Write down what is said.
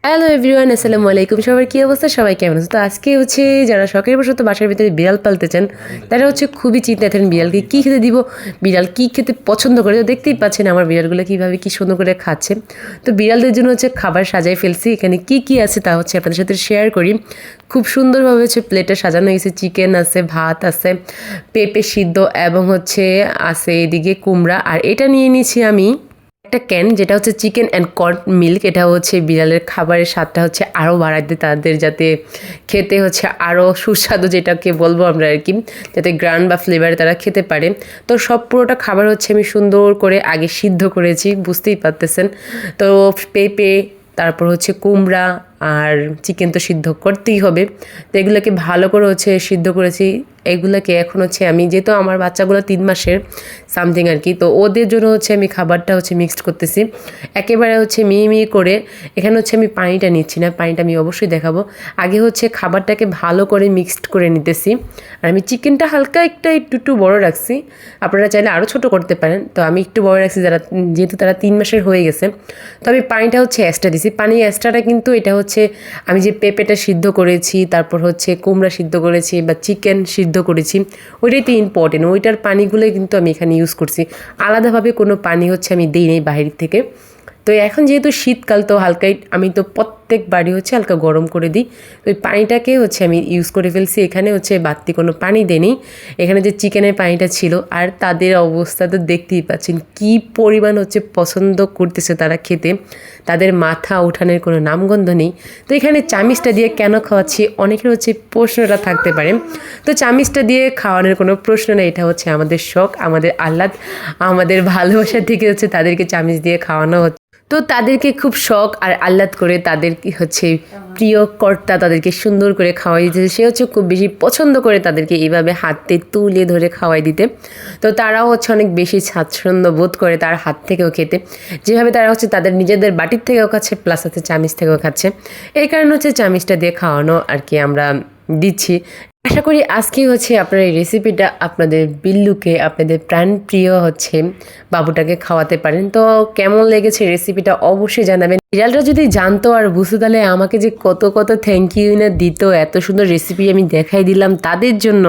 Hello everyone, আসসালামু আলাইকুম। সবার কী অবস্থা? সবাই কেমন আছে? তো আজকে হচ্ছে যারা শখের বশত বাসার ভিতরে বিড়াল পালতে চান তারা হচ্ছে খুবই চিন্তায় থাকেন বিড়ালকে কী খেতে দিব, বিড়াল কী খেতে পছন্দ করে। তো দেখতেই পাচ্ছেন আমার বিড়ালগুলো কীভাবে কী সুন্দর করে খাচ্ছে। তো বিড়ালদের জন্য হচ্ছে খাবার সাজাই ফেলছি। এখানে কী কী আছে তা হচ্ছে আপনাদের সাথে শেয়ার করি। খুব সুন্দরভাবে হচ্ছে প্লেটে সাজানো হয়েছে। চিকেন আছে, ভাত আছে, পেঁপে সিদ্ধ এবং হচ্ছে আছে এদিকে কুমড়া। আর এটা নিয়ে নিয়েছি আমি একটা ক্যান, যেটা হচ্ছে চিকেন অ্যান্ড কর্ন মিল্ক। এটা হচ্ছে বিড়ালের খাবারের স্বাদটা হচ্ছে আরও বাড়ায় দেয় তাদের, যাতে খেতে হচ্ছে আরও সুস্বাদু, যেটাকে বলবো আমরা আর কি, যাতে গ্রান বা ফ্লেভারে তারা খেতে পারে। তো সব পুরোটা খাবার হচ্ছে আমি সুন্দর করে আগে সিদ্ধ করেছি, বুঝতেই পারতেছেন। তো পেঁপে, তারপর হচ্ছে কুমড়া আর চিকেন তো সিদ্ধ করতেই হবে। তো এগুলোকে ভালো করে হচ্ছে সিদ্ধ করেছি। এগুলোকে এখন হচ্ছে আমি, যেহেতু আমার বাচ্চাগুলো 3 মাসের সামথিং আর কি, তো ওদের জন্য হচ্ছে আমি খাবারটা হচ্ছে মিক্সড করতেছি একেবারে হচ্ছে মিহি করে। এখানে হচ্ছে আমি পানিটা নিচ্ছি না, পানিটা আমি অবশ্যই দেখাবো। আগে হচ্ছে খাবারটাকে ভালো করে মিক্সড করে নিতেছি। আর আমি চিকেনটা হালকা একটু বড় রাখছি, আপনারা চাইলে আরও ছোট করতে পারেন। তো আমি একটু বড় রাখছি, যেহেতু তারা 3 মাসের হয়ে গেছে। তো আমি পানিটা হচ্ছে এক্সট্রা দিছি। পানি এক্সট্রাটা কিন্তু এটা হচ্ছে আমি যে পেঁপেটা সিদ্ধ করেছি, তারপর হচ্ছে কুমড়া সিদ্ধ করেছি বা চিকেন সিদ্ধ করেছি, ওইটাই তো ইম্পর্টেন্ট। ওইটার পানিগুলোই কিন্তু আমি এখানে ইউজ করছি। আলাদাভাবে কোনো পানি হচ্ছে আমি দিই নাই বাহির থেকে। তো এখন যেহেতু শীতকাল, তো হালকাই আমি তো প্রত্যেকবারই হচ্ছে হালকা গরম করে দিই। তো ওই পানিটাকে হচ্ছে আমি ইউজ করে ফেলছি। এখানে হচ্ছে বাড়তি কোনো পানি দেয়নি। এখানে যে চিকেনের পানিটা ছিল, আর তাদের অবস্থা তো দেখতেই পাচ্ছেন কী পরিমাণ হচ্ছে পছন্দ করতেছে তারা খেতে। তাদের মাথা ওঠানোর কোনো নামগন্ধ নেই। তো এখানে চামিচটা দিয়ে কেন খাওয়াচ্ছি, অনেকের হচ্ছে প্রশ্নটা থাকতে পারে। তো চামিচটা দিয়ে খাওয়ানোর কোনো প্রশ্ন নেই, এটা হচ্ছে আমাদের শখ, আমাদের আহ্লাদ, আমাদের ভালোবাসা থেকে হচ্ছে তাদেরকে চামিচ দিয়ে খাওয়ানো হচ্ছে। তো তাদেরকে খুব শখ আর আহ্লাদ করে তাদের হচ্ছে প্রিয় কর্তা তাদেরকে সুন্দর করে খাওয়াই দিতে, সে হচ্ছে খুব বেশি পছন্দ করে তাদেরকে এইভাবে হাতে তুলে ধরে খাওয়াই দিতে। তো তারাও হচ্ছে অনেক বেশি স্বাচ্ছন্দ্য বোধ করে তার হাত থেকেও খেতে, যেভাবে তারা হচ্ছে তাদের নিজেদের বাটির থেকেও খাচ্ছে, প্লাস হচ্ছে চামিচ থেকেও খাচ্ছে। এই কারণে হচ্ছে চামিচটা দিয়ে খাওয়ানো আর কি আমরা দিচ্ছি। আশা করি আজকে হচ্ছে আপনার এই রেসিপিটা আপনাদের বিল্লুকে, আপনাদের প্রাণপ্রিয় হচ্ছে বাবুটাকে খাওয়াতে পারেন। তো কেমন লেগেছে রেসিপিটা অবশ্যই জানাবেন। বিড়ালটা যদি জানতো আর বুঝতো, তাহলে আমাকে যে কত কত থ্যাংক ইউ না দিত। এত সুন্দর রেসিপি আমি দেখাই দিলাম তাদের জন্য।